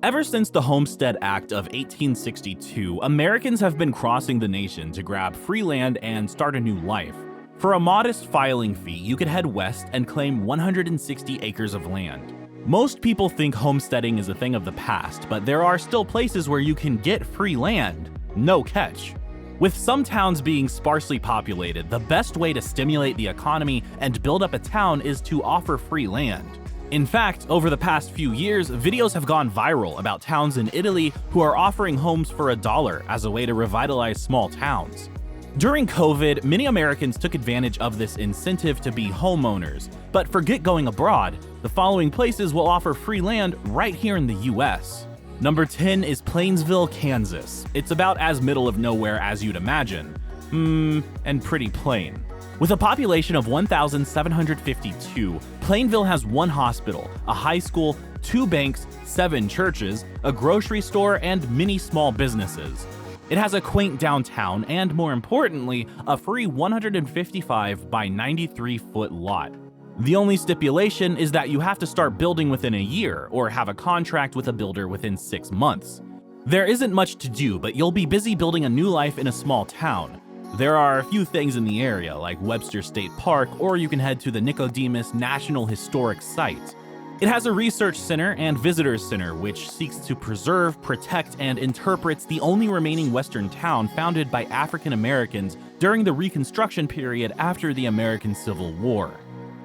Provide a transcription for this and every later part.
Ever since the Homestead Act of 1862, Americans have been crossing the nation to grab free land and start a new life. For a modest filing fee, you could head west and claim 160 acres of land. Most people think homesteading is a thing of the past, but there are still places where you can get free land. No catch. With some towns being sparsely populated, the best way to stimulate the economy and build up a town is to offer free land. In fact, over the past few years, videos have gone viral about towns in Italy who are offering homes for $1 as a way to revitalize small towns. During COVID, many Americans took advantage of this incentive to be homeowners, but forget going abroad, the following places will offer free land right here in the US. Number 10 is Plainsville, Kansas. It's about as middle of nowhere as you'd imagine. And pretty plain. With a population of 1,752, Plainville has one hospital, a high school, 2 banks, 7 churches, a grocery store, and many small businesses. It has a quaint downtown and, more importantly, a free 155 by 93-foot lot. The only stipulation is that you have to start building within a year or have a contract with a builder within 6 months. There isn't much to do, but you'll be busy building a new life in a small town. There are a few things in the area, like Webster State Park, or you can head to the Nicodemus National Historic Site. It has a research center and visitors center, which seeks to preserve, protect, and interprets the only remaining Western town founded by African Americans during the Reconstruction period after the American Civil War.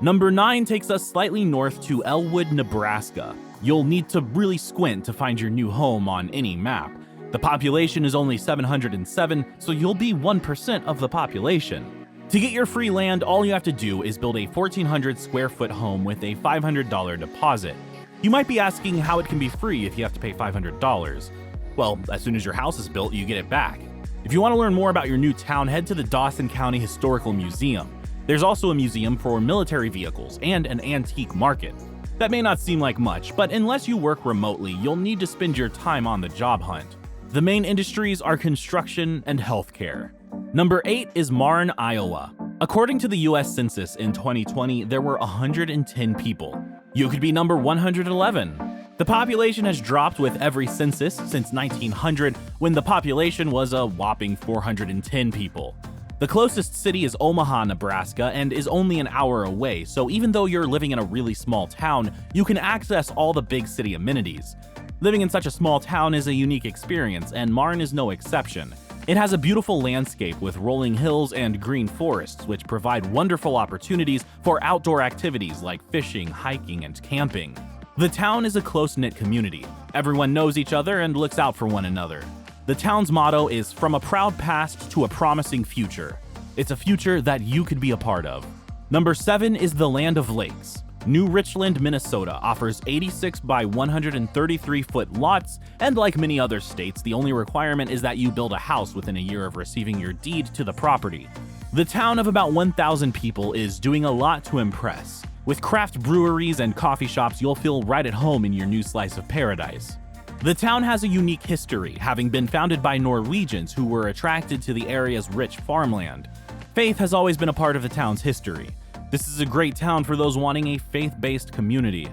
Number 9 takes us slightly north to Elwood, Nebraska. You'll need to really squint to find your new home on any map. The population is only 707, so you'll be 1% of the population. To get your free land, all you have to do is build a 1,400 square foot home with a $500 deposit. You might be asking how it can be free if you have to pay $500. Well, as soon as your house is built, you get it back. If you want to learn more about your new town, head to the Dawson County Historical Museum. There's also a museum for military vehicles and an antique market. That may not seem like much, but unless you work remotely, you'll need to spend your time on the job hunt. The main industries are construction and healthcare. Number 8 is Marne, Iowa. According to the US Census in 2020, there were 110 people. You could be number 111. The population has dropped with every census since 1900, when the population was a whopping 410 people. The closest city is Omaha, Nebraska, and is only an hour away, so even though you're living in a really small town, you can access all the big city amenities. Living in such a small town is a unique experience, and Marne is no exception. It has a beautiful landscape with rolling hills and green forests, which provide wonderful opportunities for outdoor activities like fishing, hiking, and camping. The town is a close-knit community. Everyone knows each other and looks out for one another. The town's motto is "From a proud past to a promising future." It's a future that you could be a part of. Number 7 is the Land of Lakes. New Richland, Minnesota offers 86 by 133-foot lots, and like many other states, the only requirement is that you build a house within a year of receiving your deed to the property. The town of about 1,000 people is doing a lot to impress. With craft breweries and coffee shops, you'll feel right at home in your new slice of paradise. The town has a unique history, having been founded by Norwegians who were attracted to the area's rich farmland. Faith has always been a part of the town's history. This is a great town for those wanting a faith-based community.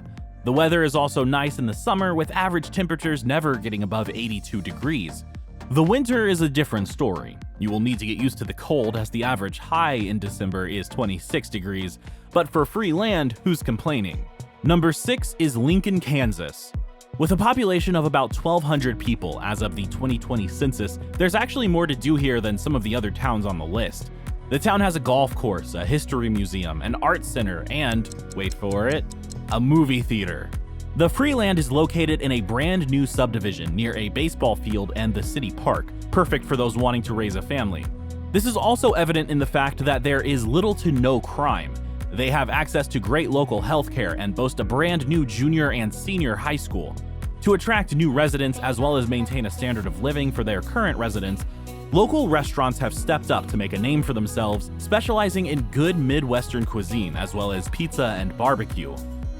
The weather is also nice in the summer, with average temperatures never getting above 82 degrees. The winter is a different story. You will need to get used to the cold, as the average high in December is 26 degrees, but for free land, who's complaining? Number 6 is Lincoln, Kansas. With a population of about 1,200 people as of the 2020 census, there's actually more to do here than some of the other towns on the list. The town has a golf course, a history museum, an art center, and, wait for it, a movie theater. The free land is located in a brand new subdivision near a baseball field and the city park, perfect for those wanting to raise a family. This is also evident in the fact that there is little to no crime. They have access to great local healthcare and boast a brand new junior and senior high school. To attract new residents as well as maintain a standard of living for their current residents, local restaurants have stepped up to make a name for themselves, specializing in good Midwestern cuisine as well as pizza and barbecue.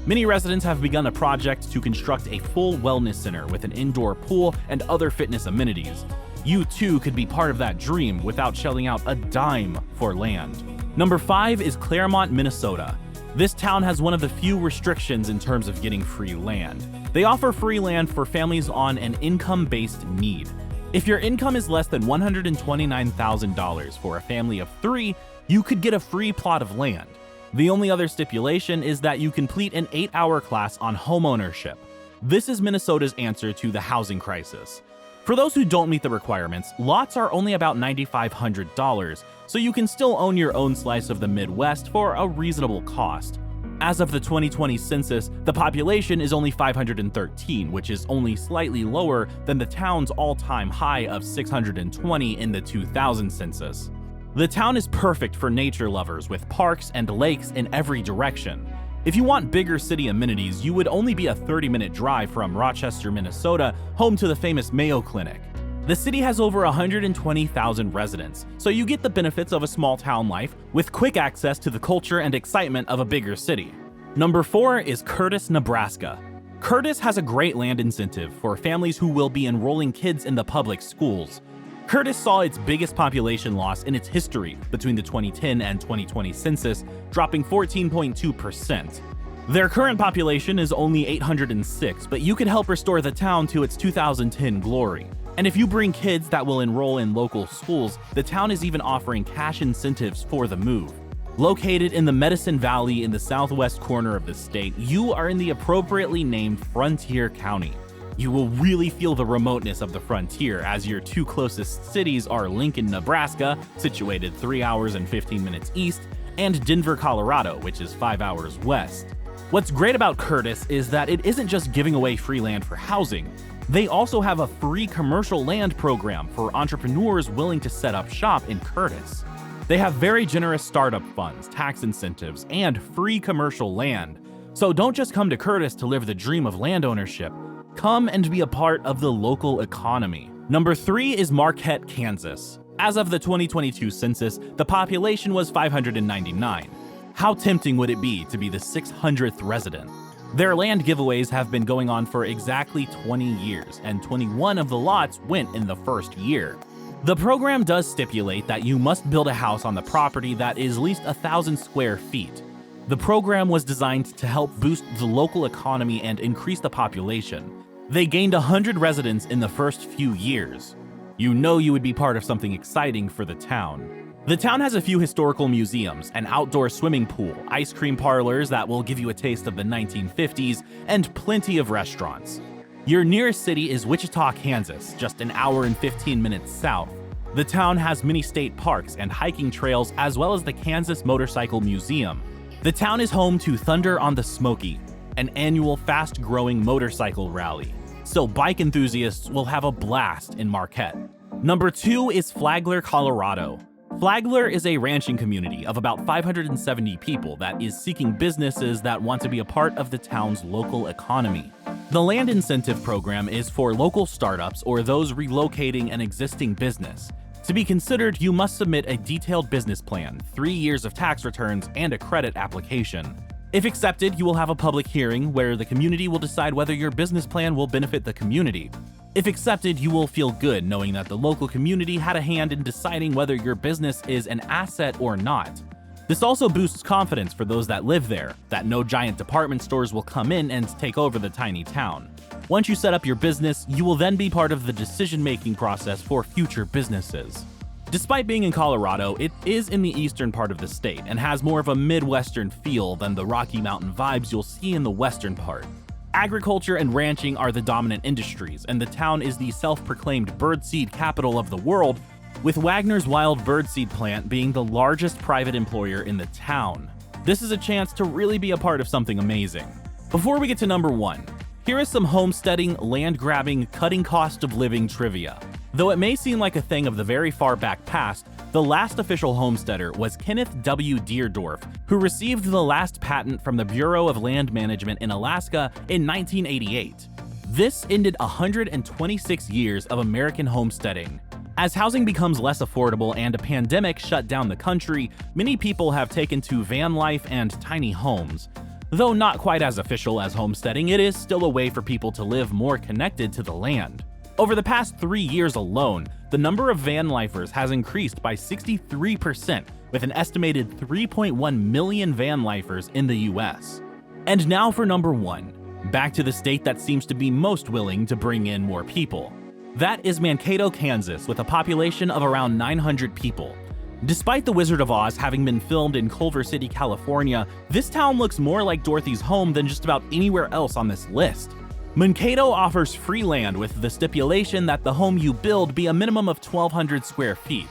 Many residents have begun a project to construct a full wellness center with an indoor pool and other fitness amenities. You too could be part of that dream without shelling out a dime for land. Number 5 is Claremont, Minnesota. This town has one of the few restrictions in terms of getting free land. They offer free land for families on an income-based need. If your income is less than $129,000 for a family of 3, you could get a free plot of land. The only other stipulation is that you complete an 8-hour class on homeownership. This is Minnesota's answer to the housing crisis. For those who don't meet the requirements, lots are only about $9,500, so you can still own your own slice of the Midwest for a reasonable cost. As of the 2020 census, the population is only 513, which is only slightly lower than the town's all-time high of 620 in the 2000 census. The town is perfect for nature lovers with parks and lakes in every direction. If you want bigger city amenities, you would only be a 30-minute drive from Rochester, Minnesota, home to the famous Mayo Clinic. The city has over 120,000 residents, so you get the benefits of a small town life with quick access to the culture and excitement of a bigger city. Number 4 is Curtis, Nebraska. Curtis has a great land incentive for families who will be enrolling kids in the public schools. Curtis saw its biggest population loss in its history between the 2010 and 2020 census, dropping 14.2%. Their current population is only 806, but you can help restore the town to its 2010 glory. And if you bring kids that will enroll in local schools, the town is even offering cash incentives for the move. Located in the Medicine Valley in the southwest corner of the state, you are in the appropriately named Frontier County. You will really feel the remoteness of the frontier, as your 2 closest cities are Lincoln, Nebraska, situated 3 hours and 15 minutes east, and Denver, Colorado, which is 5 hours west. What's great about Curtis is that it isn't just giving away free land for housing. They also have a free commercial land program for entrepreneurs willing to set up shop in Curtis. They have very generous startup funds, tax incentives, and free commercial land. So don't just come to Curtis to live the dream of land ownership. Come and be a part of the local economy. Number 3 is Marquette, Kansas. As of the 2022 census, the population was 599. How tempting would it be to be the 600th resident? Their land giveaways have been going on for exactly 20 years, and 21 of the lots went in the first year. The program does stipulate that you must build a house on the property that is at least 1,000 square feet. The program was designed to help boost the local economy and increase the population. They gained 100 residents in the first few years. You know you would be part of something exciting for the town. The town has a few historical museums, an outdoor swimming pool, ice cream parlors that will give you a taste of the 1950s, and plenty of restaurants. Your nearest city is Wichita, Kansas, just an hour and 15 minutes south. The town has many state parks and hiking trails, as well as the Kansas Motorcycle Museum. The town is home to Thunder on the Smoky, an annual fast-growing motorcycle rally. So bike enthusiasts will have a blast in Marquette. Number 2 is Flagler, Colorado. Flagler is a ranching community of about 570 people that is seeking businesses that want to be a part of the town's local economy. The land incentive program is for local startups or those relocating an existing business. To be considered, you must submit a detailed business plan, 3 years of tax returns, and a credit application. If accepted, you will have a public hearing where the community will decide whether your business plan will benefit the community. If accepted, you will feel good knowing that the local community had a hand in deciding whether your business is an asset or not. This also boosts confidence for those that live there, that no giant department stores will come in and take over the tiny town. Once you set up your business, you will then be part of the decision-making process for future businesses. Despite being in Colorado, it is in the eastern part of the state and has more of a Midwestern feel than the Rocky Mountain vibes you'll see in the western part. Agriculture and ranching are the dominant industries, and the town is the self-proclaimed birdseed capital of the world, with Wagner's wild birdseed plant being the largest private employer in the town. This is a chance to really be a part of something amazing. Before we get to number 1, here is some homesteading, land-grabbing, cutting cost of living trivia. Though it may seem like a thing of the very far back past, the last official homesteader was Kenneth W. Deerdorf, who received the last patent from the Bureau of Land Management in Alaska in 1988. This ended 126 years of American homesteading. As housing becomes less affordable and a pandemic shut down the country, many people have taken to van life and tiny homes. Though not quite as official as homesteading, it is still a way for people to live more connected to the land. Over the past 3 years alone, the number of van lifers has increased by 63%, with an estimated 3.1 million van lifers in the US. And now for number 1, back to the state that seems to be most willing to bring in more people. That is Mankato, Kansas, with a population of around 900 people. Despite The Wizard of Oz having been filmed in Culver City, California, this town looks more like Dorothy's home than just about anywhere else on this list. Mankato offers free land with the stipulation that the home you build be a minimum of 1,200 square feet.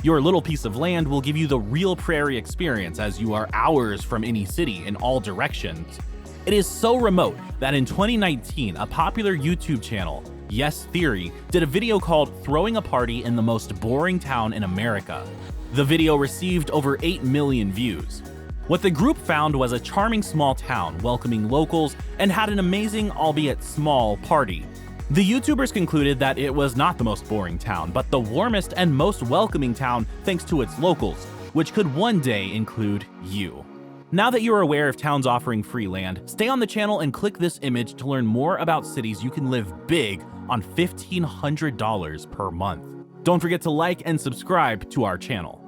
Your little piece of land will give you the real prairie experience as you are hours from any city in all directions. It is so remote that in 2019, a popular YouTube channel, Yes Theory, did a video called Throwing a Party in the Most Boring Town in America. The video received over 8 million views. What the group found was a charming small town welcoming locals and had an amazing, albeit small, party. The YouTubers concluded that it was not the most boring town, but the warmest and most welcoming town thanks to its locals, which could one day include you. Now that you're aware of towns offering free land, stay on the channel and click this image to learn more about cities you can live big on $1,500 per month. Don't forget to like and subscribe to our channel.